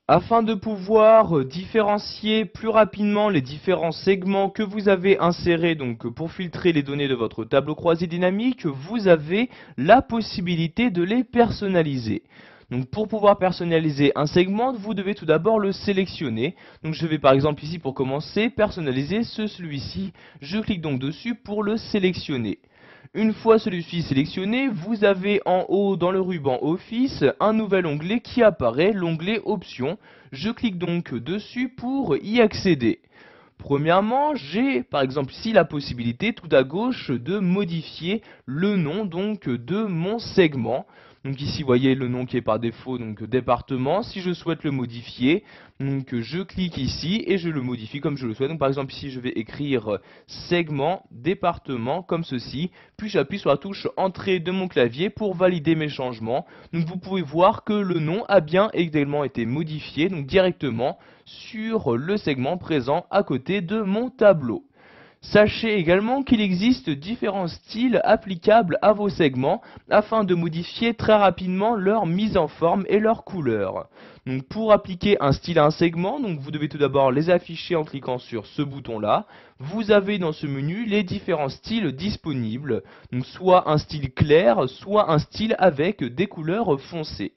Afin de pouvoir différencier plus rapidement les différents segments que vous avez insérés, donc pour filtrer les données de votre tableau croisé dynamique, vous avez la possibilité de les personnaliser. Donc pour pouvoir personnaliser un segment, vous devez tout d'abord le sélectionner. Donc je vais par exemple ici pour commencer personnaliser celui-ci. Je clique donc dessus pour le sélectionner. Une fois celui-ci sélectionné, vous avez en haut dans le ruban Office un nouvel onglet qui apparaît, l'onglet Options. Je clique donc dessus pour y accéder. Premièrement, j'ai par exemple ici la possibilité tout à gauche de modifier le nom donc de mon segment. Donc ici, vous voyez le nom qui est par défaut, donc département. Si je souhaite le modifier, donc je clique ici et je le modifie comme je le souhaite. Donc par exemple ici, je vais écrire segment, département comme ceci. Puis j'appuie sur la touche entrée de mon clavier pour valider mes changements. Donc vous pouvez voir que le nom a bien également été modifié donc directement sur le segment présent à côté de mon tableau. Sachez également qu'il existe différents styles applicables à vos segments afin de modifier très rapidement leur mise en forme et leur couleur. Donc pour appliquer un style à un segment, donc vous devez tout d'abord les afficher en cliquant sur ce bouton-là. Vous avez dans ce menu les différents styles disponibles, donc soit un style clair, soit un style avec des couleurs foncées.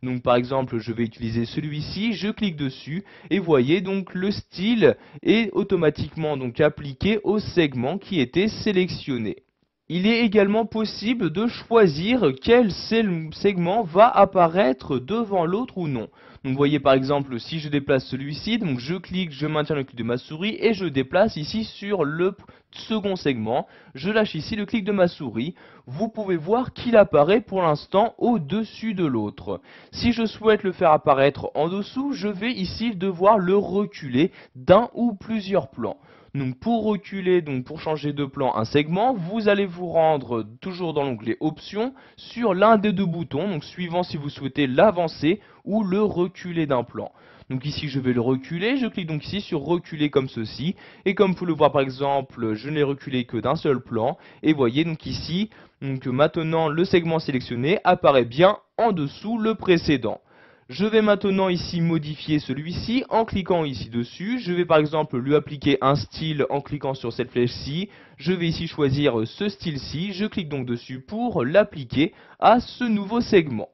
Donc par exemple, je vais utiliser celui-ci, je clique dessus et voyez donc le style est automatiquement donc appliqué au segment qui était sélectionné. Il est également possible de choisir quel segment va apparaître devant l'autre ou non. Donc vous voyez par exemple si je déplace celui-ci, donc je clique, je maintiens le clic de ma souris et je déplace ici sur le second segment. Je lâche ici le clic de ma souris. Vous pouvez voir qu'il apparaît pour l'instant au-dessus de l'autre. Si je souhaite le faire apparaître en dessous, je vais ici devoir le reculer d'un ou plusieurs plans. Donc pour reculer, donc pour changer de plan un segment, vous allez vous rendre toujours dans l'onglet Options sur l'un des deux boutons, donc suivant si vous souhaitez l'avancer ou le reculer d'un plan. Donc ici je vais le reculer, je clique donc ici sur reculer comme ceci, et comme vous pouvez le voir par exemple, je ne l'ai reculé que d'un seul plan, et voyez donc ici, donc maintenant le segment sélectionné apparaît bien en dessous le précédent. Je vais maintenant ici modifier celui-ci en cliquant ici dessus. Je vais par exemple lui appliquer un style en cliquant sur cette flèche-ci. Je vais ici choisir ce style-ci. Je clique donc dessus pour l'appliquer à ce nouveau segment.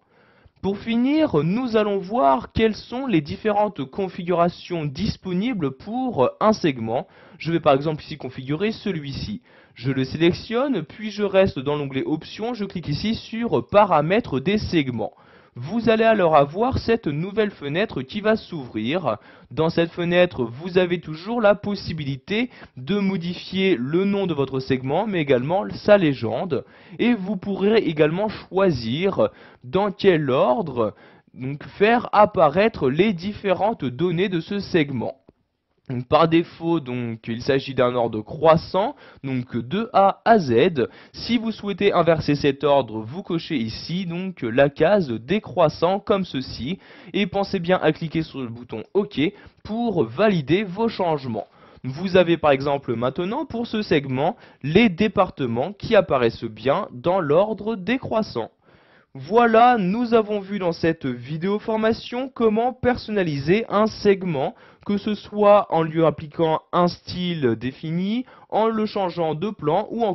Pour finir, nous allons voir quelles sont les différentes configurations disponibles pour un segment. Je vais par exemple ici configurer celui-ci. Je le sélectionne, puis je reste dans l'onglet Options. Je clique ici sur Paramètres des segments. Vous allez alors avoir cette nouvelle fenêtre qui va s'ouvrir. Dans cette fenêtre, vous avez toujours la possibilité de modifier le nom de votre segment, mais également sa légende. Et vous pourrez également choisir dans quel ordre donc, faire apparaître les différentes données de ce segment. Donc, par défaut, donc, il s'agit d'un ordre croissant, donc de A à Z. Si vous souhaitez inverser cet ordre, vous cochez ici donc la case décroissant comme ceci. Et pensez bien à cliquer sur le bouton OK pour valider vos changements. Vous avez par exemple maintenant pour ce segment les départements qui apparaissent bien dans l'ordre décroissant. Voilà, nous avons vu dans cette vidéo formation comment personnaliser un segment, que ce soit en lui appliquant un style défini, en le changeant de plan ou en